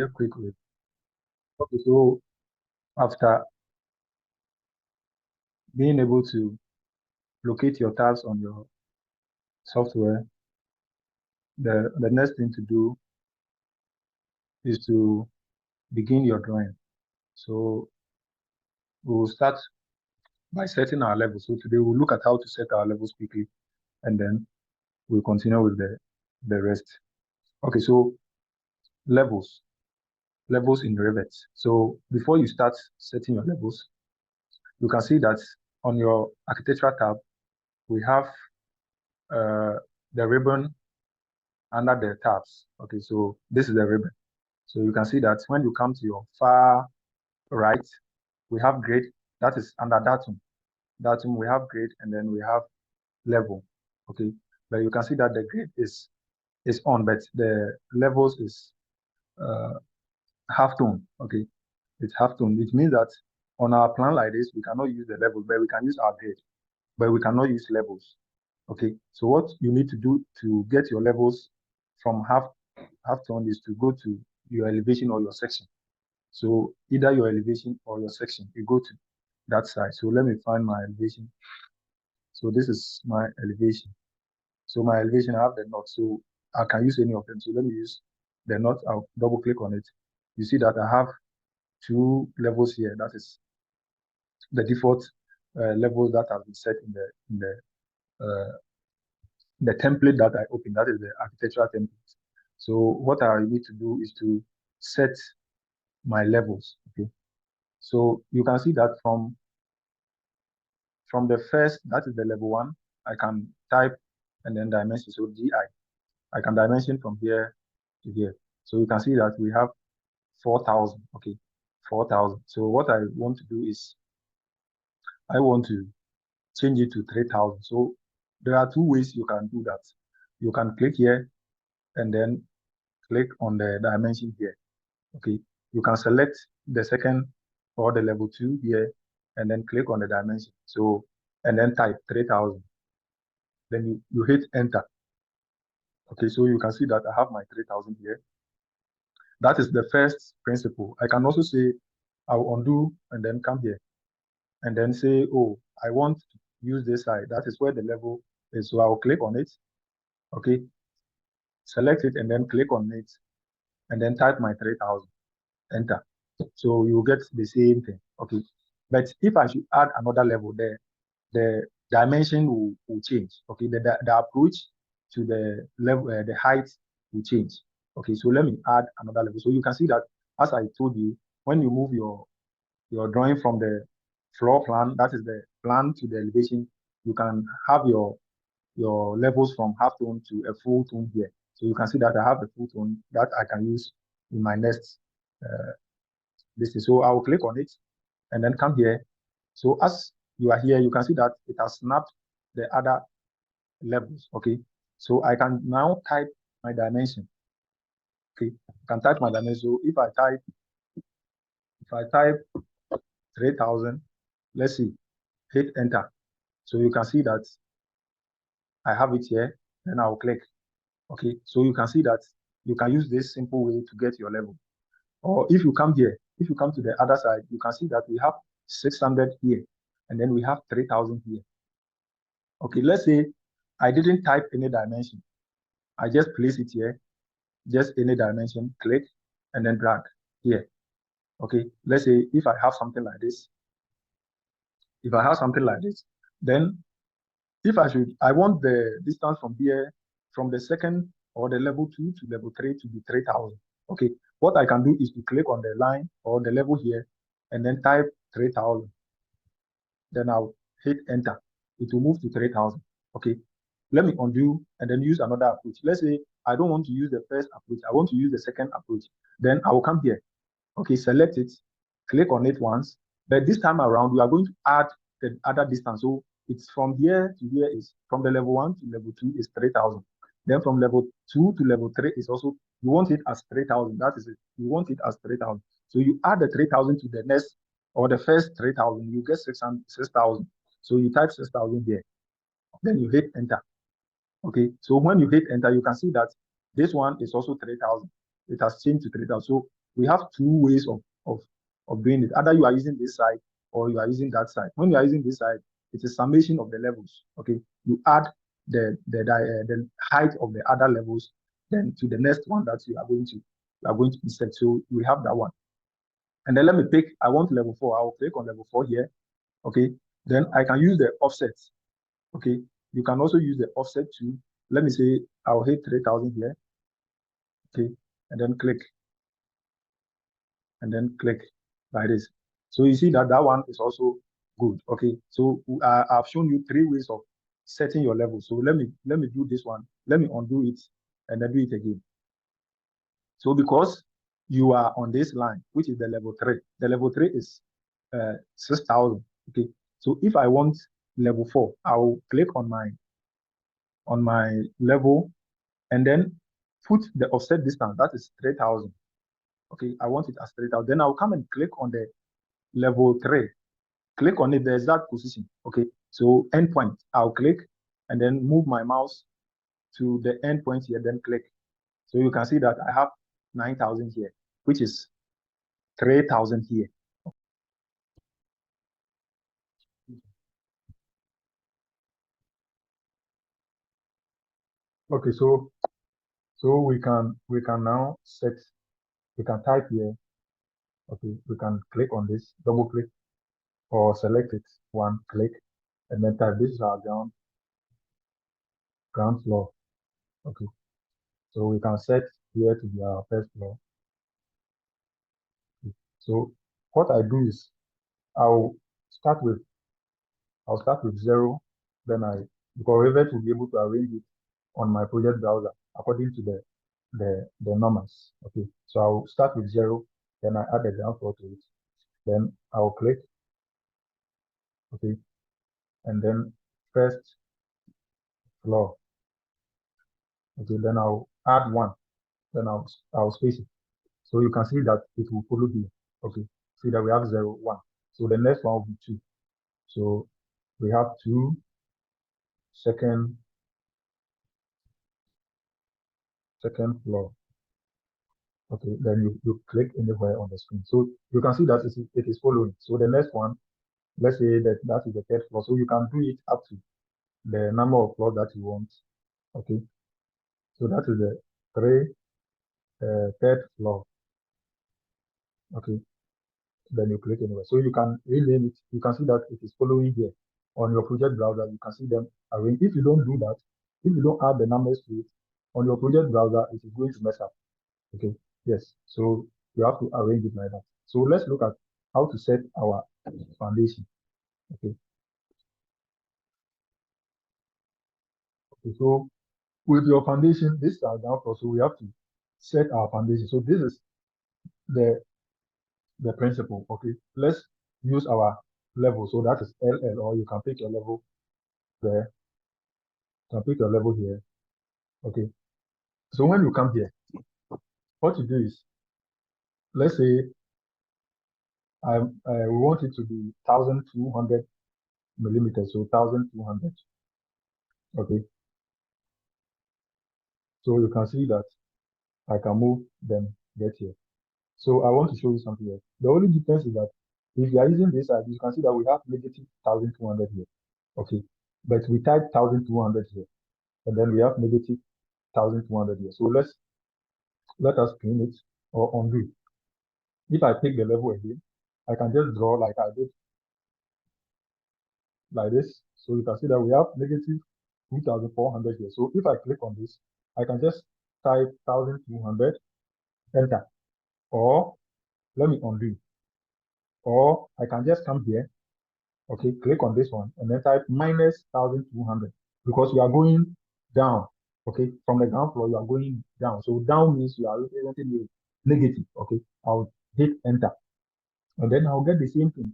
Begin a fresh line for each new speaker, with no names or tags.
quickly. Okay, so after being able to locate your tabs on your software, the next thing to do is to begin your drawing. So we'll start by setting our levels. So today we'll look at how to set our levels quickly, and then we'll continue with the rest. Okay, so levels in Revit. So before you start setting your levels, you can see that on your architectural tab, we have the ribbon under the tabs. Okay, so this is the ribbon. So you can see that when you come to your far right, we have grade. That is under datum. Datum, we have grade, and then we have level. Okay, but you can see that the grade is on, but the levels is half tone. Okay, it's half tone. It means that on our plan like this, we cannot use the level, but we can use our grade, but we cannot use levels. Okay, so what you need to do to get your levels from half tone is to go to your elevation or your section. So either your elevation or your section, you go to that side. So let me find my elevation. So this is my elevation. So my elevation, I have the knot, so I can use any of them. So let me use the knot. I'll double click on it. You see that I have two levels here. That is the default levels that have been set in the template that I opened. That is the architectural template. So what I need to do is to set my levels. Okay. So you can see that from the first, that is the level 1, I can type and then dimension. So DI, I can dimension from here to here. So you can see that we have 4,000. Okay, 4,000. So what I want to do is I want to change it to 3,000. So there are two ways you can do that. You can click here and then click on the dimension here. Okay, you can select the second or the level 2 here and then click on the dimension. So, and then type 3,000. Then you hit enter. Okay, so you can see that I have my 3,000 here. That is the first principle. I can also say I'll undo and then come here and then say, oh, I want to use this side. That is where the level is. So I'll click on it. Okay, select it and then click on it and then type my 3,000, enter. So you get the same thing. Okay, but if I should add another level there, the dimension will change. Okay, the approach to the level, the height will change. Okay, so let me add another level. So you can see that, as I told you, when you move your drawing from the floor plan, that is the plan, to the elevation, you can have your levels from half tone to a full tone here. So you can see that I have the full tone that I can use in my next this is. So I will click on it and then come here. So as you are here, you can see that it has snapped the other levels. Okay, so I can now type my dimension. Okay, I can type my dimension. So if I type 3,000, let's see, hit enter. So you can see that I have it here. Then I'll click. Okay, so you can see that you can use this simple way to get your level. Or if you come here, if you come to the other side, you can see that we have 600 here, and then we have 3,000 here. Okay, let's say I didn't type any dimension. I just place it here, just any dimension, click, and then drag here. Okay, let's say if I have something like this, then if I want the distance from here, from the second or the level 2 to level 3 to be 3,000. Okay, what I can do is to click on the line or the level here and then type 3,000. Then I'll hit enter. It will move to 3,000. Okay, let me undo and then use another approach. Let's say I don't want to use the first approach. I want to use the second approach. Then I will come here. Okay, select it, click on it once. But this time around, we are going to add the other distance. So it's from here to here is from the level 1 to level 2 is 3,000. Then from level 2 to level 3 is also, you want it as 3,000. That is it. You want it as 3,000. So you add the 3,000 to the next or the first 3,000, you get 6,000. So you type 6,000 here. Then you hit enter. Okay, so when you hit enter, you can see that this one is also 3,000. It has changed to 3,000. So we have two ways of doing it. Either you are using this side or you are using that side. When you are using this side, it's a summation of the levels. Okay, you add the height of the other levels then to the next one that you are going to insert. So we have that one. And then let me pick, I want level 4. I will click on level 4 here. Okay, then I can use the offset. Okay, you can also use the offset too. Let me say I'll hit 3000 here. Okay, and then click like this. So you see that one is also good. Okay, so I've shown you 3 ways of setting your level. So let me do this one. Let me undo it and then do it again. So because you are on this line, which is the level 3, the level 3 is 6000. Okay, so if I want level 4, I will click on my level and then put the offset distance, that is 3000. Okay, I want it as 3000. Then I'll come and click on the level 3. Click on it, the exact position. Okay, so endpoint, I'll click and then move my mouse to the endpoint here, then click. So you can see that I have 9000 here, which is 3000 here. Okay, so we can now set, we can type here. Okay, we can click on this, double click or select it, one click, and then type this is our ground floor. Okay, so we can set here to be our first floor. Okay. So what I do is I'll start with 0, then because Revit will be able to arrange it on my project browser according to the numbers. Okay, so I'll start with 0, then I add the ground floor to it, then I'll click. Okay, and then first floor. Okay, then I'll add 1, then I'll space it. So you can see that it will follow here. Okay, see that we have 0, 1. So the next one will be 2. So we have 2, second floor. Okay, then you click anywhere on the screen. So you can see that it is following. So the next one, let's say that is the 3rd floor. So you can do it up to the number of floors that you want. Okay, so that is the 3rd floor. Okay, then you click anywhere. So you can rename it. You can see that it is following here on your project browser. You can see them arranged. If you don't do that, if you don't add the numbers to it on your project browser, it is going to mess up. Okay, yes. So you have to arrange it like that. So let's look at how to set our foundation. Okay. Okay, so with your foundation, this is our ground floor. So we have to set our foundation. So this is the principle. Okay, let's use our level. So that is LL, or you can pick your level there. You can pick your level here. Okay. So when you come here, what you do is, let's say we want it to be 1200 millimeters. So 1200. Okay. So you can see that I can move them get here. So I want to show you something here. The only difference is that if you are using this side, you can see that we have negative 1200 here. Okay, but we type 1200 here, and then we have negative 1200 here. So let us clean it or undo it. If I take the level again, I can just draw like I did like this. So you can see that we have negative 2400 here. So if I click on this, I can just type 1200, enter, or let me undo, or I can just come here. Okay, click on this one and then type minus 1200 because you are going down. Okay, from the ground floor, you are going down. So down means you are representing negative. Okay, I'll hit enter and then I'll get the same thing.